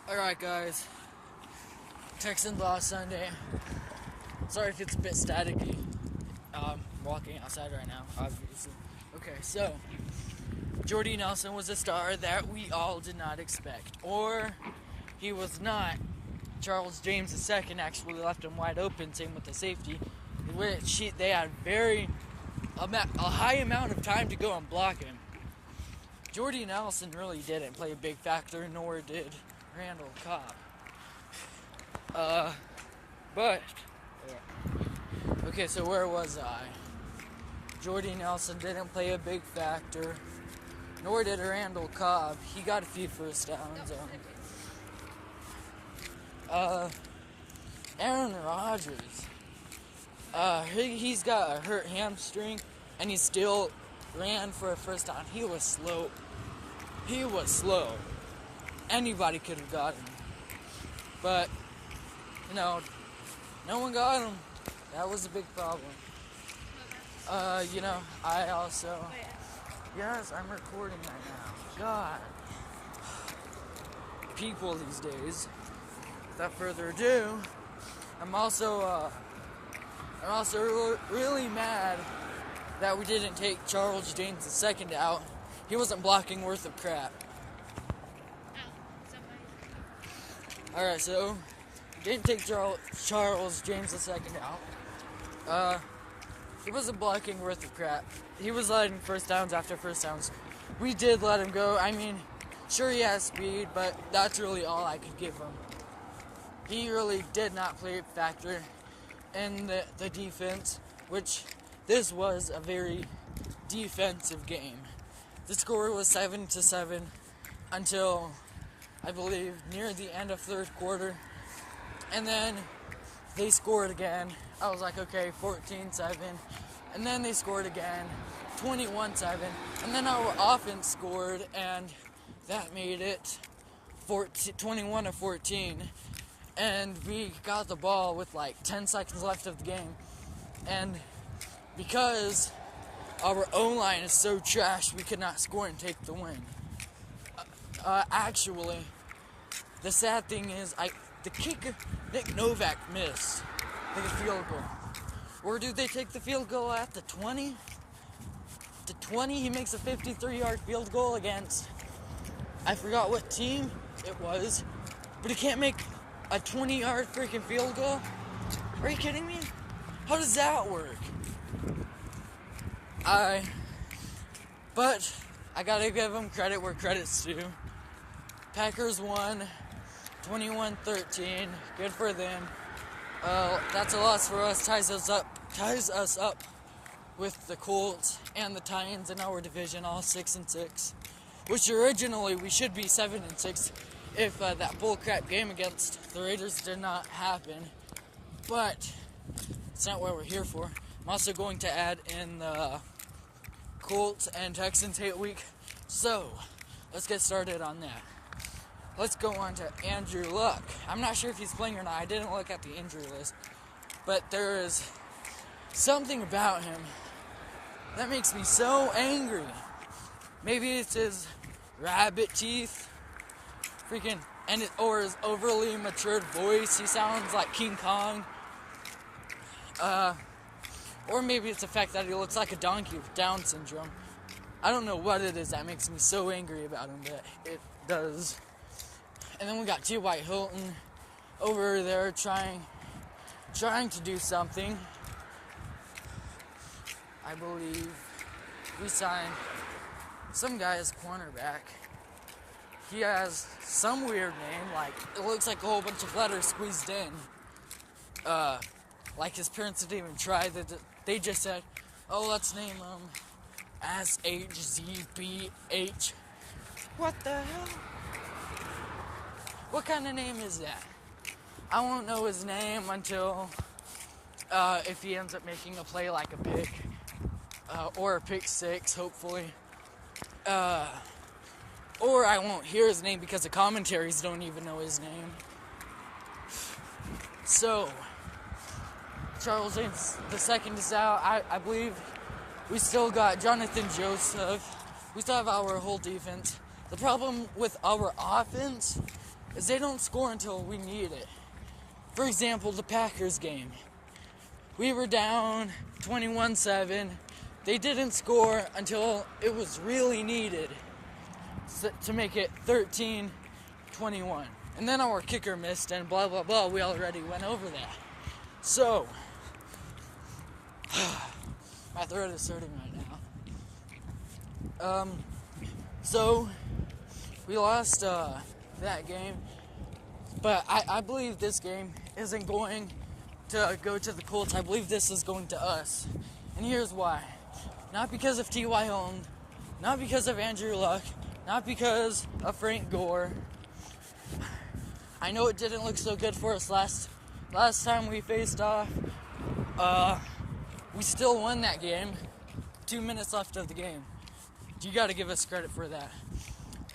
Alright guys, Texans lost Sunday. Sorry if it's a bit staticky. Walking outside right now, obviously. Okay, so Jordy Nelson was a star that we all did not expect. Or he was not. Charles James II actually left him wide open, same with the safety, which they had a high amount of time to go and block him. Jordy Nelson really didn't play a big factor, nor did Randall Cobb. Okay, so where was I? Jordy Nelson didn't play a big factor, nor did Randall Cobb. He got a few first downs. Aaron Rodgers. He's got a hurt hamstring, and he still ran for a first down. He was slow. Anybody could have got him. But, no one got him. That was a big problem. I also... Yes, I'm recording right now. God. People these days. Without further ado, I'm also really mad that we didn't take Charles James II out. He wasn't blocking worth of crap. Alright, so didn't take Charles James II out. He wasn't blocking worth of crap. He was letting first downs after first downs. We did let him go. I mean, sure he has speed, but that's really all I could give him. He really did not play a factor in the defense, which this was a very defensive game. The score was 7-7 until, I believe, near the end of third quarter. And then they scored again. I was like, okay, 14-7. And then they scored again, 21-7. And then our offense scored, and that made it 21-14. And we got the ball with like 10 seconds left of the game. And because our O-line is so trash, we could not score and take the win. Actually, the sad thing is, the kicker, Nick Novak, missed the field goal. Or do they take the field goal at the 20? The 20, he makes a 53-yard field goal against, I forgot what team it was, but he can't make a 20-yard freaking field goal? Are you kidding me? How does that work? But I gotta give them credit where credit's due. Packers won 21-13. Good for them. That's a loss for us. Ties us up with the Colts and the Titans in our division, all 6-6. Which originally we should be 7-6 if that bullcrap game against the Raiders did not happen. But it's not what we're here for. I'm also going to add in the Colts and Texans hate week. So let's get started on that. Let's go on to Andrew Luck. I'm not sure if he's playing or not. I didn't look at the injury list. But there is something about him that makes me so angry. Maybe it's his rabbit teeth. Or his overly matured voice. He sounds like King Kong. Or maybe it's the fact that he looks like a donkey with Down syndrome. I don't know what it is that makes me so angry about him, but it does. And then we got T.Y. Hilton over there trying to do something. I believe we signed some guy as cornerback. He has some weird name, like it looks like a whole bunch of letters squeezed in. Like his parents didn't even try. They just said, "Oh, let's name him SHZBH." What the hell? What kind of name is that? I won't know his name until if he ends up making a play like a pick or a pick six, hopefully. Or I won't hear his name because the commentaries don't even know his name. So, Charles James II is out. I believe we still got Jonathan Joseph. We still have our whole defense. The problem with our offense is they don't score until we need it. For example, the Packers game. We were down 21-7. They didn't score until it was really needed to make it 13-21. And then our kicker missed and blah, blah, blah. We already went over that. So, my throat is hurting right now. So, we lost that game. But I believe this game isn't going to go to the Colts. I believe this is going to us. And here's why. Not because of T.Y. Hilton, not because of Andrew Luck, not because of Frank Gore. I know it didn't look so good for us last time we faced off. We still won that game. 2 minutes left of the game. You got to give us credit for that.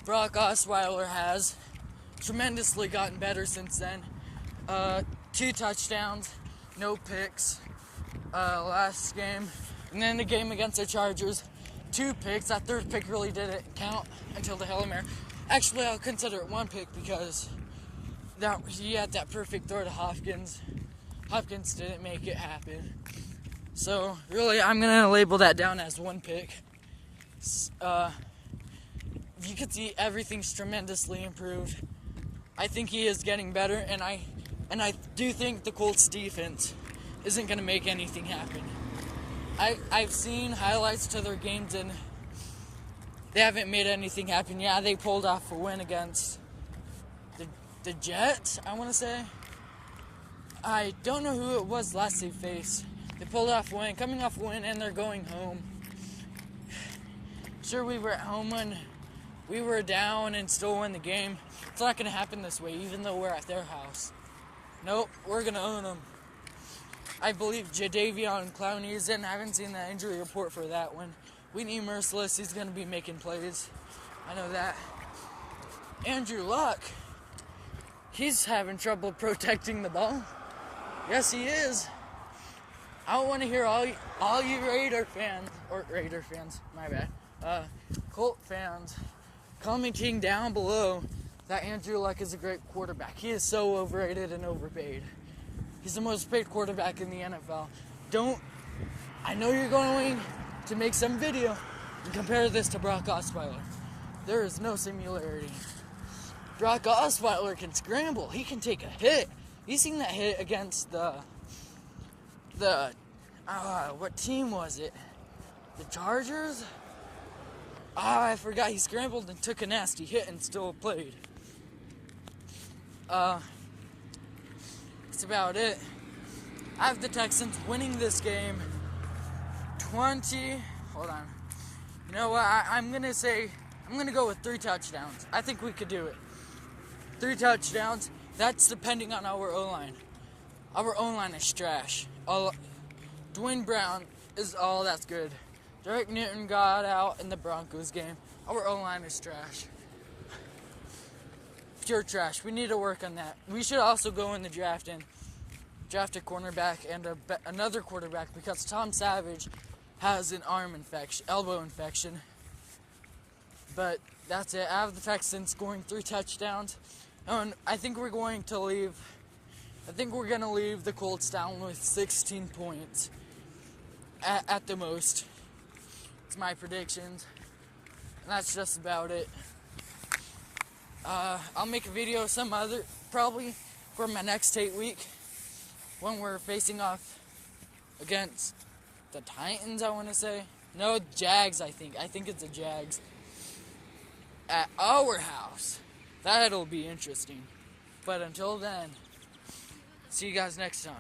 Brock Osweiler has tremendously gotten better since then. 2 touchdowns, no picks last game. And then the game against the Chargers, 2 picks. That third pick really didn't count until the Hail Mary. Actually, I'll consider it 1 pick because he had that perfect throw to Hopkins. Hopkins didn't make it happen. So, really, I'm going to label that down as 1 pick. You can see everything's tremendously improved. I think he is getting better, and I do think the Colts defense isn't going to make anything happen. I've seen highlights to their games, and they haven't made anything happen. Yeah, they pulled off a win against the Jets, I want to say. I don't know who it was last they faced. They pulled off a win, coming off a win, and they're going home. Sure, we were at home when we were down and still won the game. It's not going to happen this way, even though we're at their house. Nope, we're going to own them. I believe Jadeveon Clowney is in. I haven't seen the injury report for that one. We need Merciless. He's going to be making plays. I know that. Andrew Luck, he's having trouble protecting the ball. Yes, he is. I want to hear all you Raider fans, my bad, Colt fans, commenting down below that Andrew Luck is a great quarterback. He is so overrated and overpaid. He's the most paid quarterback in the NFL. I know you're going to make some video and compare this to Brock Osweiler. There is no similarity. Brock Osweiler can scramble. He can take a hit. You seen that hit against what team was it? The Chargers? I forgot. He scrambled and took a nasty hit and still played. That's about it. I have the Texans winning this game 20. Hold on. You know what? I'm going to go with 3 touchdowns. I think we could do it. 3 touchdowns. That's depending on our O-line. Our O-line is trash. Dwayne Brown is all that's good. Derek Newton got out in the Broncos game. Our O-line is trash. Pure trash. We need to work on that. We should also go in the draft and draft a cornerback and another quarterback because Tom Savage has an elbow infection. But that's it. I have the Texans scoring 3 touchdowns. And I think we're going to leave the Colts down with 16 points at the most. It's my predictions. And that's just about it. I'll make a video probably for my next 8 week when we're facing off against the Titans, I want to say. No, Jags, I think. I think it's the Jags. At our house. That'll be interesting. But until then, see you guys next time.